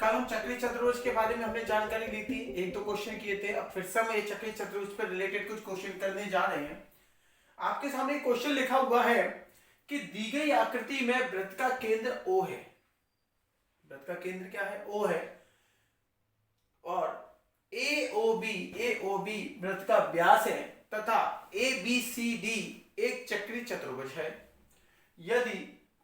कल हम चक्रीय चतुर्भुज के बारे में हमने जानकारी ली थी, एक दो क्वेश्चन किए थे। अब फिर से हम ये चक्रीय चतुर्भुज पर रिलेटेड कुछ क्वेश्चन करने जा रहे हैं। आपके सामने एक क्वेश्चन लिखा हुआ है कि दी गई आकृति में वृत्त का केंद्र O है। वृत्त का केंद्र क्या है? O है। और AOB वृत्त का व्यास है तथा ABCD एक चक्रीय चतुर्भुज है। यदि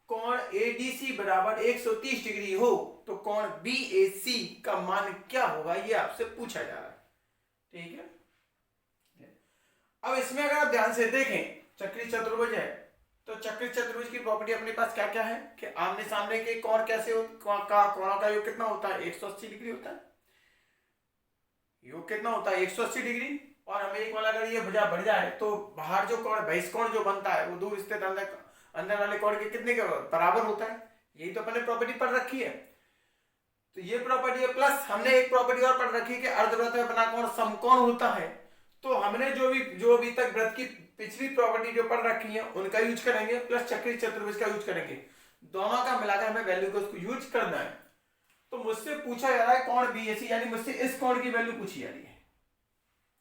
कोण ADC बराबर 130 डिग्री हो तो कोण BAC का मान क्या होगा, ये आपसे पूछा जा रहा है। ठीक है। अब इसमें अगर आप ध्यान से देखें, चक्रीय चतुर्भुज है तो चक्रीय चतुर्भुज की प्रॉपर्टी अपने पास क्या क्या है कि आमने सामने के कोण कैसे कोणों का योग कितना होता है? 180 डिग्री होता है। योग कितना होता है? 180 डिग्री। और हमें एक वाला अगर ये भुजा बढ़ जाए तो बाहर जो कोण बहिष्कोण जो बनता है वो दूर स्थित अंदर वाले कोण के कितने के बराबर होता है। यही तो अपने प्रॉपर्टी पढ़ रखी है। तो ये प्रॉपर्टी है, प्लस हमने एक प्रॉपर्टी और पढ़ रखी है कि अर्धवृत्त में बना कोण समकोण होता है। तो हमने जो अभी तक वृत्त की पिछली प्रॉपर्टी जो पढ़ रखी है उनका यूज करेंगे, प्लस चक्रीय चतुर्भुज का यूज करेंगे। दोनों का मिलाकर हमें वैल्यू को उसको यूज करना है। तो मुझसे पूछा जा रहा है कोण BAC, यानी मुझसे इस कोण की वैल्यू पूछी जा रही है।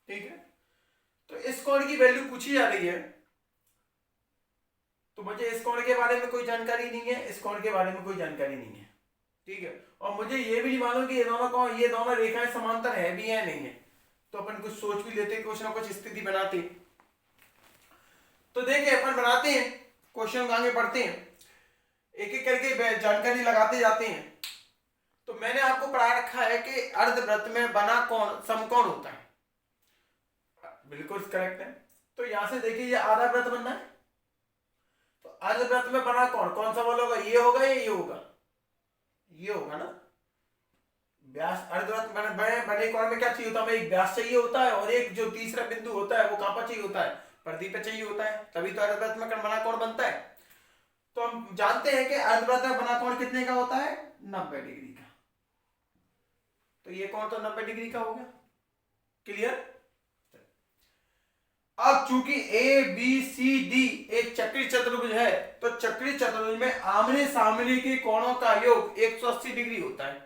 ठीक है। तो इस कोण की वैल्यू पूछी जा रही है तो मुझे इस कोण के बारे में कोई जानकारी नहीं है, इस कोण के बारे में कोई जानकारी नहीं है। ठीक है। और मुझे ये भी नहीं मालूम कि ये दोनों रेखाएं समांतर है भी या नहीं है। तो अपन कुछ सोच भी लेते, कुछ ना कुछ स्थिति बनाते। तो देखिए अपन बनाते हैं, क्वेश्चन आगे बढ़ते हैं, एक एक करके जानकारी लगाते जाते हैं। तो मैंने आपको पढ़ा रखा है कि अर्धवृत्त में बना कोण समकोण होता है। बिल्कुल करेक्ट है। तो यहां से देखिए ये आधा वृत्त बनना है। तो अर्धवृत्त में बना कोण कौन सा वाला होगा? ये होगा या ये होगा? ये होगा ना। व्यास अर्धवृत्त बने कोण में क्या चाहिए होता है? एक व्यास चाहिए होता है और एक जो तीसरा बिंदु होता है वो कहां पर चाहिए होता है? परिधि पे चाहिए होता है, तभी तो अर्धवृत्त में बना कोण बनता है। तो हम जानते हैं कि अर्धवृत्त में बना कोण कितने का होता है? 90 डिग्री का। तो ये कोण तो 90 डिग्री का हो गया। क्लियर। अब चूंकि ABCD एक चक्रीय चतुर्भुज है तो चक्रीय चतुर्भुज में आमने सामने के कोणों का योग 180 डिग्री होता है।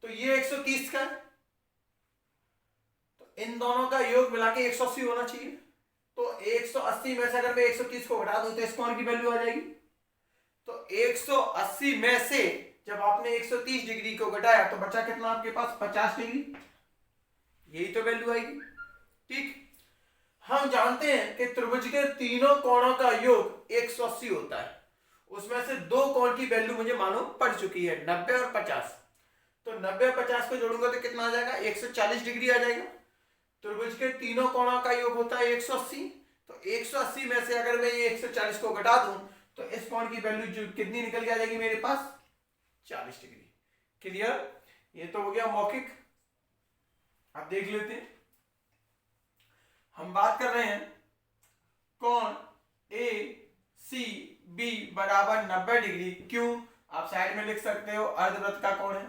तो ये 130 का है। तो इन दोनों का योग मिला के 180 होना चाहिए। तो 180 में से अगर मैं 130 को घटा दूं तो इस कोण की वैल्यू आ जाएगी। तो 180 में से जब आपने 130 डिग्री को घटाया तो बचा कितना आपके पास? 50 डिग्री। यही तो वैल्यू आएगी। ठीक। हम जानते हैं कि त्रिभुज के तीनों कोणों का योग 180 होता है। उसमें से दो कोण की वैल्यू मुझे मालूम पड़ चुकी है, 90 और 50। तो 90 और 50 को जोड़ूंगा तो कितना आ जाएगा? 140 डिग्री आ जाएगा। त्रिभुज के तीनों कोणों का योग होता है 180। तो 180 में से अगर मैं ये 140 को घटा दूं तो इस कोण की वैल्यू जो कितनी निकल के आ जाएगी मेरे पास? 40 डिग्री। क्लियर। ये तो हो गया मौखिक। अब देख लेते हैं, हम बात कर रहे हैं कोण ACB बराबर 90 डिग्री। क्यों? आप साइड में लिख सकते हो, अर्धवृत्त का कोण है।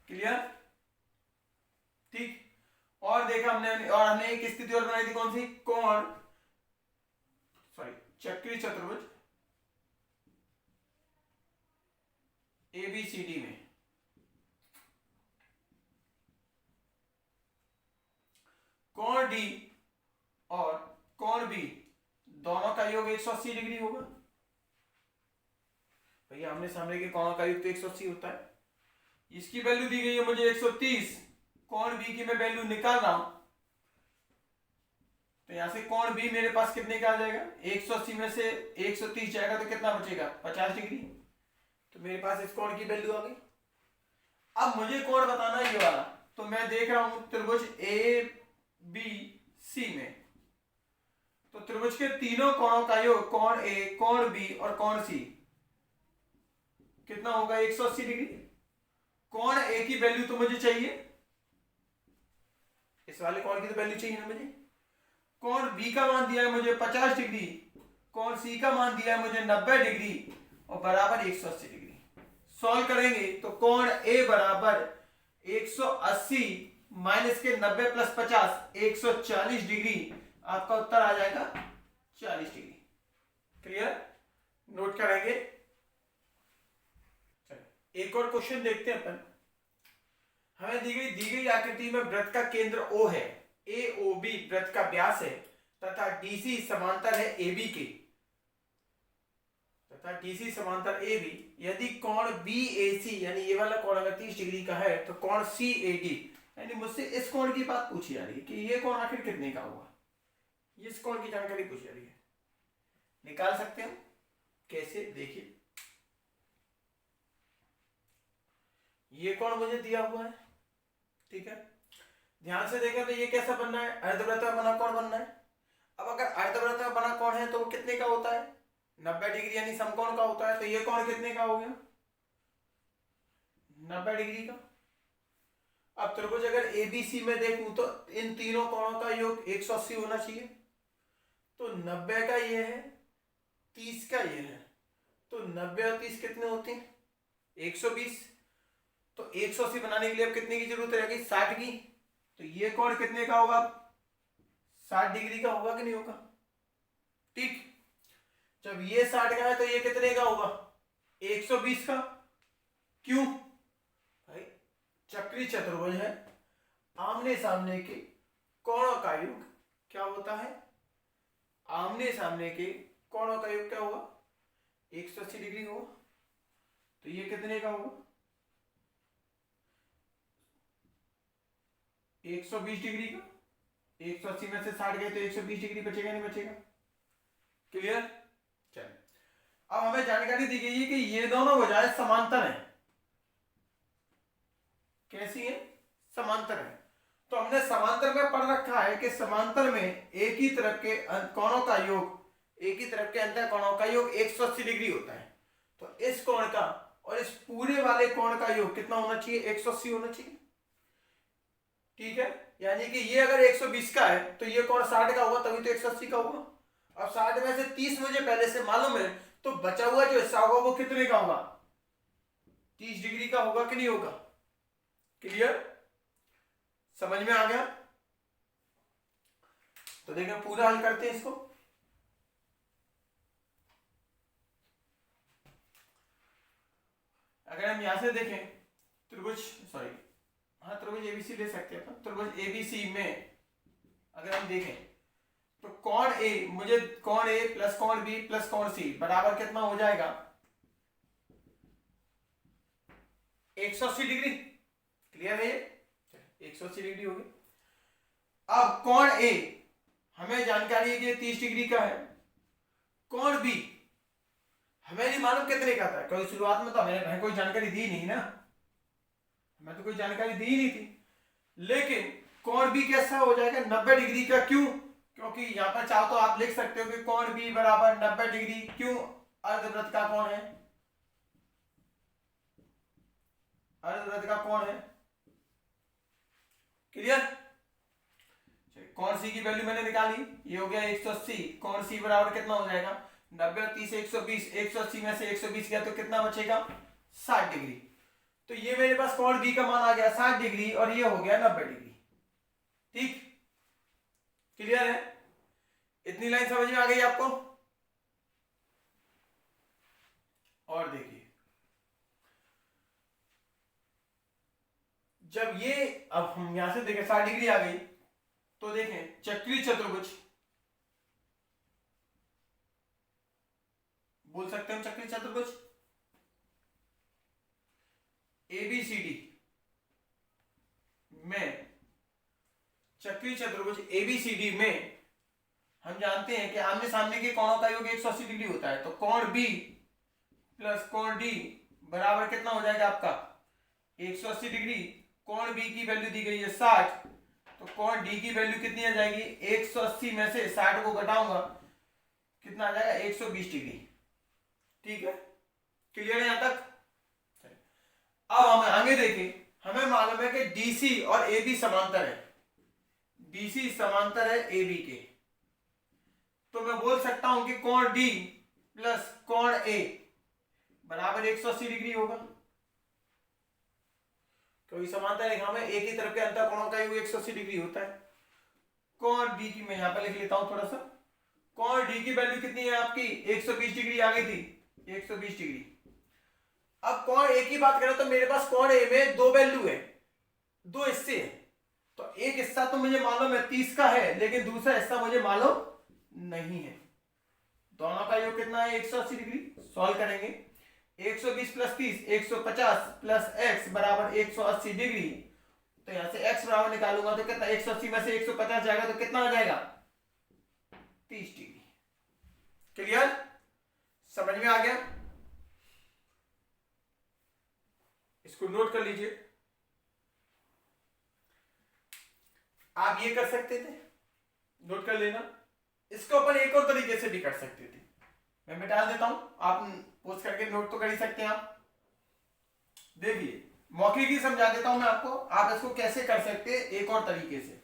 क्लियर। ठीक। और देखा हमने एक स्थिति और बनाई थी, कौन सी? कोण चक्रीय चतुर्भुज ABCD में कोण D और कोण B दोनों का योग 180 डिग्री होगा। भैया आमने सामने के कोणों का योग तो 180 होता है। इसकी वैल्यू दी गई है मुझे 130। कोण B की मैं वैल्यू निकाल रहा हूं। तो यहां से कोण B मेरे पास कितने का आ जाएगा? 180 में से 130 जाएगा तो कितना बचेगा? 50 डिग्री। तो मेरे पास इस कोण की वैल्यू आ गई। अब मुझे कोण बताना है ये वाला। तो मैं देख रहा हूं त्रिभुज ABC में, तो त्रिभुज के तीनों कोणों का योग कोण A, कोण B और कोण C कितना होगा? 180 डिग्री। कोण A की वैल्यू तो मुझे चाहिए, इस वाले कोण की तो वैल्यू चाहिए ना मुझे। कोण B का मान दिया है मुझे 50 डिग्री, कोण C का मान दिया है मुझे 90 डिग्री और बराबर 180 डिग्री। सॉल्व करेंगे तो कोण A बराबर 180 माइनस के 90 प्लस 50 140 डिग्री। आपका उत्तर आ जाएगा 40 डिग्री। क्लियर। नोट करेंगे एक और क्वेश्चन देखते हैं अपन। हमें दी गई आकृति में वृत्त का केंद्र O है, AOB वृत्त का व्यास है तथा DC समांतर है AB के, तथा DC समांतर AB। यदि कोण BAC यानी ये वाला कोण अगर 30 डिग्री का है तो कोण CAD, यानी मुझसे इस कोण की बात पूछी जा रही है कि ये कोण आखिर कितने का होगा, इस कोण की जानकारी पूछी जा रही है। निकाल सकते हो कैसे, देखिए ये कोण मुझे दिया हुआ है, ठीक है। ध्यान से देखें तो ये कैसा बनना है, अर्धवृत्त में बना कोण बनना है। अब अगर अर्धवृत्त में बना कोण है तो वो कितने का होता है, 90 डिग्री यानी समकोण का होता है। तो ये कोण कितने का हो गया, 90 डिग्री का। अब त्रिभुज अगर ABC में देखूं तो इन तीनों कोणों का योग 180 होना चाहिए। तो 90 का ये है, 30 का ये है, तो 90 और 30 कितने होते हैं, 120। तो 180 बनाने के लिए अब कितने की जरूरत रहेगी, 60 की। तो ये कोण कितने का होगा, 60 डिग्री का होगा कि नहीं होगा, ठीक। जब ये 60 का है तो ये कितने का होगा, 120 का। क्यों भाई, चक्री चतुर्भुज है, आमने सामने के कोणों का योग क्या होता है, आमने सामने के कोणों का योग क्या होगा, 180 डिग्री होगा। तो ये कितने का होगा, 120 डिग्री का। 180 में से 60 गए तो 120 डिग्री बचेगा नहीं बचेगा, क्लियर। चलिए अब हमें जानकारी दी गई है कि ये दोनों भुजाएं समांतर हैं। कैसी है, समांतर है। तो हमने समांतर में पढ़ रखा है कि समांतर में एक ही तरफ के कोणों का योग, एक ही तरफ के अंतर कोणों का योग 180 डिग्री होता है। तो इस कोण का और इस पूरे वाले कोण का योग कितना होना चाहिए, 180 होना चाहिए, ठीक है। यानी कि ये अगर 120 का है तो ये कोण 60 का होगा, तभी तो 180 का होगा। अब 60 में से 30 मुझे पहले से मालूम है, तो बचा हुआ जो हिस्सा होगा वो कितने का होगा, 30 डिग्री का होगा कि नहीं होगा, क्लियर, समझ में आ गया। तो देखिए पूरा हल करते हैं इसको। अगर हम यहां से देखें त्रिभुज, सॉरी हाँ त्रिभुज एबीसी ले सकते हैं। त्रिभुज एबीसी में अगर हम देखें तो कोण ए, मुझे कोण ए प्लस कोण बी प्लस कोण सी बराबर कितना हो जाएगा, 180 डिग्री, क्लियर है ये, 180 डिग्री होगी। अब कोण ए हमें जानकारी है कि 30 डिग्री का है, कोण बी हमें नहीं मालूम कितने का था, क्योंकि शुरुआत में तो हमें कोई जानकारी दी नहीं ना, हमें तो कोई जानकारी दी ही नहीं थी। लेकिन कोण बी कैसा हो जाएगा, 90 डिग्री का। क्यों, क्योंकि यहां पर चाहो तो आप लिख सकते हो कि कोण बी बराबर 90 डिग्री। क्यों, अर्धवृत्त का कोण है, अर्धवृत्त का कोण है, क्लियर। कोण सी की वैल्यू मैंने निकाली, ये हो गया 180। कोण सी बराबर कितना हो जाएगा, 90 और 30 120, 180 में से 120 गया तो कितना बचेगा, 60 डिग्री। तो ये मेरे पास कोण बी का मान आ गया 60 डिग्री और ये हो गया 90 डिग्री, ठीक, क्लियर है। इतनी लाइन समझ में आ गई आपको। और देखिए जब ये, अब हम यहां से देखें 60 डिग्री आ गई, तो देखें चक्रीय चतुर्भुज, बोल सकते हैं चक्रीय चतुर्भुज एबीसीडी में, चक्रीय चतुर्भुज एबीसीडी में हम जानते हैं कि आमने सामने के कोणों का योग 180 डिग्री होता है। तो कोण बी प्लस कोण डी बराबर कितना हो जाएगा आपका, 180 डिग्री। कोण बी की वैल्यू दी गई है 60, तो कोण डी की वैल्यू कितनी आ जाएगी, 180 में से 60 को घटाऊंगा कितना आ जाएगा, 120 डिग्री, ठीक है, क्लियर है यहां तक। अब हम आगे देखें, हमें मालूम है कि डीसी और एबी समांतर है, डीसी समांतर है एबी के। तो मैं बोल सकता हूं कि कोण डी प्लस कोण ए बराबर 180 डिग्री होगा, क्योंकि समांतर रेखा में एक ही तरफ के अंतर कोणों का योग 180 डिग्री होता है। कोण डी की मैं यहां पर लिख लेता हूं थोड़ा सा, कोण डी की वैल्यू कितनी है आपकी, 120 डिग्री आ गई थी, 120 डिग्री। अब कोण ए की बात करें तो मेरे पास कोण ए में दो वैल्यू है, दो हिस्से हैं। तो एक हिस्सा तो मुझे मालूम है 30 का है, लेकिन दूसरा हिस्सा मुझे मालूम नहीं है। दोनों का योग कितना है 180 डिग्री। सॉल्व करेंगे 120 प्लस 30 150 प्लस x बराबर 180 डिग्री। तो यहां से x बराबर निकालूंगा तो कितना 180 में से 150 जाएगा तो कितना आ जाएगा 30 डिग्री। क्लियर, समझ में आ गया? इसको नोट कर लीजिए। आप ये कर सकते थे, नोट कर लेना। इसको अपन एक और तरीके से भी कर सकते थे, मैं मिटा देता हूं, आप पोस्ट करके नोट तो कर ही सकते हैं। आप देखिए मौखिक ही समझा देता हूं मैं आपको, आप इसको कैसे कर सकते हैं एक और तरीके से।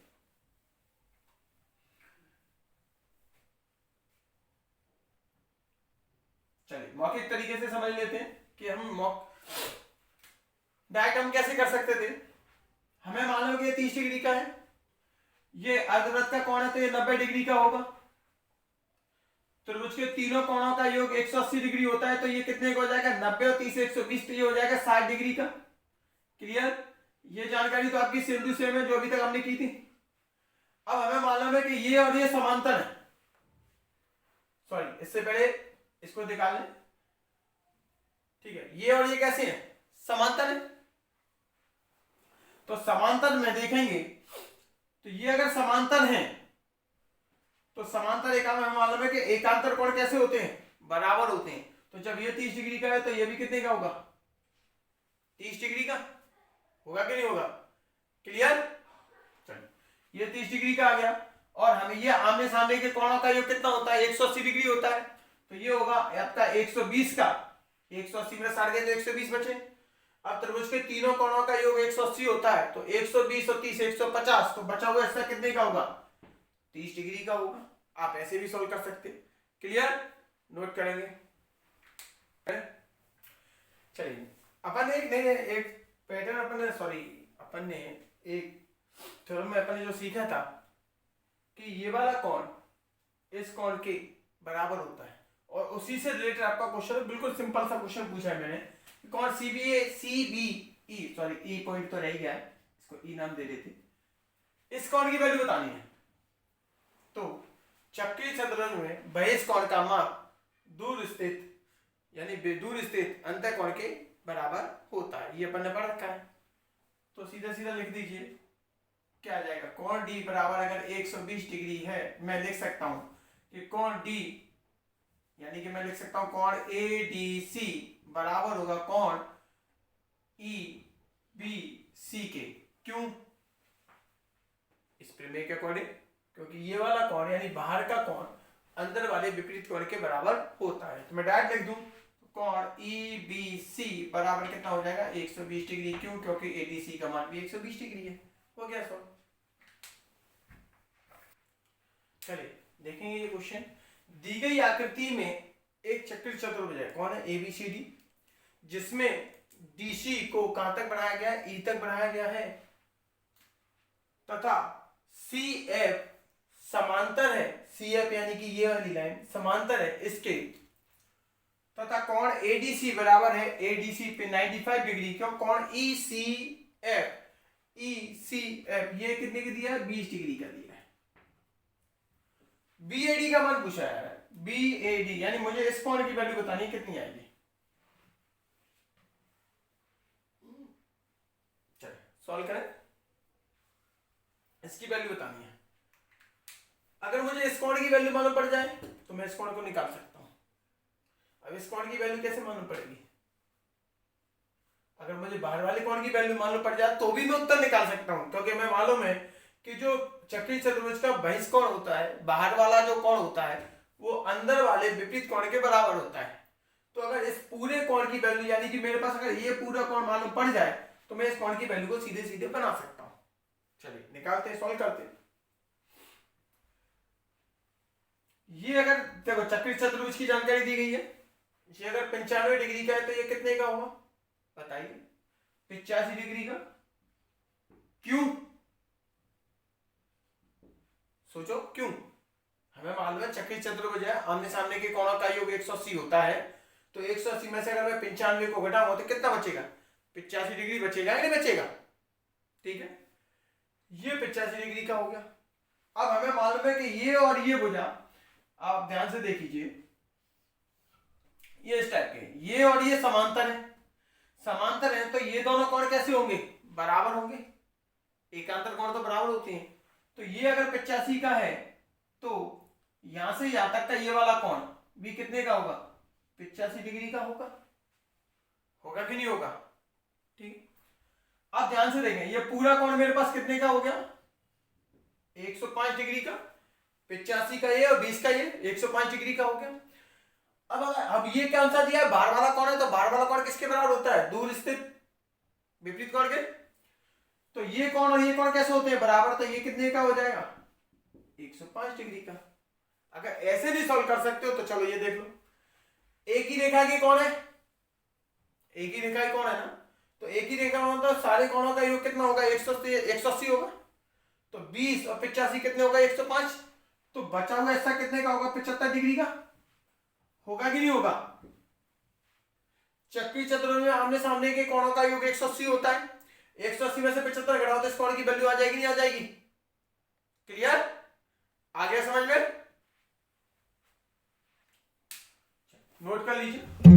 चलिए मौखिक तरीके से समझ लेते हैं कि हम डायरेक्ट हम कैसे कर सकते थे। हमें मालूम कि 30 डिग्री का है, ये अर्धवृत्त का कोण है तो ये 90 डिग्री का होगा। त्रिभुज के तीनों कोणों का योग 180 डिग्री होता है, तो ये कितने का हो जाएगा 90 और 30 120, तो ये हो जाएगा 60 डिग्री का। क्लियर, ये जानकारी तो आपकी सिंधु से में जो अभी तक हमने की थी। अब हमें मालूम है कि ये और ये समांतर है, सॉरी इससे पहले इसको निकाल लें, ठीक है। ये और ये कैसे है समांतर है, तो समांतर में देखेंगे तो ये अगर समांतर हैं तो समांतर एका में हमें मालूम है कि एकांतर कोण कैसे होते हैं बराबर होते हैं। तो जब ये 30 डिग्री का है तो ये भी कितने का होगा 30 डिग्री का होगा कि नहीं होगा। क्लियर, चलिए ये 30 डिग्री का आ गया और हमें ये आमने सामने के कोणों का योग कितना होता है 180 डिग्री होता है, तो ये होगा आपका 120 का, 180 में 60 गए तो 120 बचे। अब त्रिभुज के तीनों कोणों का योग 180 होता है, तो 120 और 30 150, तो बचा हुआ हिस्सा कितने का होगा 30 डिग्री का होगा। आप ऐसे भी सॉल्व कर सकते। क्लियर, नोट करेंगे। चलिए अपन एक पैटर्न अपन ने एक थ्योरम में अपन ने जो सीखा था कि ये वाला कोण इस कोण के बराबर होता है, और उसी से रिलेटेड आपका क्वेश्चन बिल्कुल सिंपल सा क्वेश्चन पूछा है मैंने। कौन CBE सॉरी ई पॉइंट तो रह गया है, इसको ई नाम दे देते। इस कोण की वैल्यू बतानी है, तो चक्रीय चतुर्भुज में बहिष कोण का माप दूर स्थित यानी दूर स्थित अंतः कोण के बराबर होता है। ये अपन ने पढ़ रखा है, तो सीधा सीधा लिख दीजिए क्या आ जाएगा। कोण डी बराबर अगर 120 डिग्री है, मैं लिख सकता हूं कि कोण डी यानी कि मैं लिख सकता हूं कोण ADC बराबर होगा कोण EBC के। क्यों, इस प्रमेय के अकॉर्डिंग, क्योंकि ये वाला कोण यानी बाहर का कोण अंदर वाले विपरीत कोण के बराबर होता है। तो मैं डायरेक्ट लिख दूं कोण EBC बराबर कितना हो जाएगा 120 डिग्री। क्यों, क्योंकि ADC का मान भी 120 डिग्री है। हो गया सॉल्व। चलिए देखेंगे ये क्वेश्चन। दी गई आकृति में एक चक्रीय चतुर्भुज है, कौन है ABCD, जिसमें DC को कहां तक बढ़ाया गया है E तक बढ़ाया गया है, तथा CF समांतर है, CF यानी कि ये वाली लाइन समांतर है इसके, तथा कोण ADC बराबर है ADC पे 95 डिग्री। क्यों, कोण ECF ये कितने की दिया है 20 डिग्री का दिया है। BAD का मान पूछा है, BAD यानी मुझे इस कोण की वैल्यू बतानी है कितनी आएगी। चलिए सॉल्व करें, इसकी वैल्यू बतानी है। अगर मुझे इस कोण की वैल्यू मालूम पड़ जाए तो मैं इस कोण को निकाल सकता हूं। अब इस कोण की वैल्यू कैसे मालूम पड़ेगी, अगर मुझे बाहर वाले कोण की वैल्यू मालूम पड़ जाए तो भी मैं उत्तर निकाल सकता हूं, क्योंकि मैं मालूम है कि जो चक्रीय चतुर्भुज का बहिष कोण होता है, बाहर वाला जो कोण होता है वो अंदर वाले विपरीत कोण के बराबर होता है। तो अगर इस पूरे कोण की वैल्यू यानी कि मेरे पास अगर ये पूरा कोण मालूम पड़ जाए तो मैं इस कोण की वैल्यू को सीधे सीधे बना सकता हूं। चलिए निकालते हैं, सॉल्व करते हैं। ये अगर देखो चक्रीय चतुर्भुज की जानकारी दी गई है, ये अगर 95 डिग्री का है तो ये कितने का होगा बताइए 85 डिग्री का। क्यों, सोचो क्यों। हमें मालूम है चक्रीय चतुर्भुज है, आमने सामने के कोणों का योग 180 होता है, तो 180 में से अगर मैं 95 को घटाऊंगा तो कितना बचेगा? 85 डिग्री बचेगा या नहीं बचेगा? ठीक है, ये 85 डिग्री का हो गया। अब हमें मालूम है कि ये और ये भुजा, आप ध्यान से देखिए, ये इस टाइप के, ये और ये समांतर है, समांतर है, तो ये दोनों कोण कैसे होंगे? बराबर होंगे। एकांतर कोण तो बराबर होते हैं। तो ये अगर 85 का है तो यहां से यहां तक का ये वाला कोण भी कितने का होगा? 85 डिग्री का होगा। होगा कि नहीं होगा? ठीक, अब ध्यान से देखें, ये पूरा कोण मेरे पास कितने का हो गया? 105 डिग्री का। 85 का ये और 20 का ये 105 डिग्री का हो गया। अब ये कौन सा दिया है? बाहर वाला कोण है, तो बाहर वाला कोण किसके बराबर होता है? दूर स्थित विपरीत कोण के। तो ये कोण और ये कोण कैसे होते हैं? बराबर। तो ये कितने का हो जाएगा? 105 डिग्री का। अगर ऐसे भी सॉल्व कर सकते हो तो चलो ये देख लो, एक ही रेखा की कोण है, एक ही रेखा की कोण है ना, तो एक ही रेखा में तो सारे कोणों का योग कितना होगा? 180 होगा। तो 20 और 85 कितने होगा? 105। तो बचा हुआ ऐसा कितने का होगा? 75 डिग्री का। होगा कि नहीं होगा? चक्री चतुर्भुज में आमने सामने के कोणों का योग 180 होता है। 180 में से 75 घटाओ तो इस कोण की वैल्यू आ जाएगी नहीं आ जाएगी? क्लियर? आ गया समझ में? नोट कर लीजिए।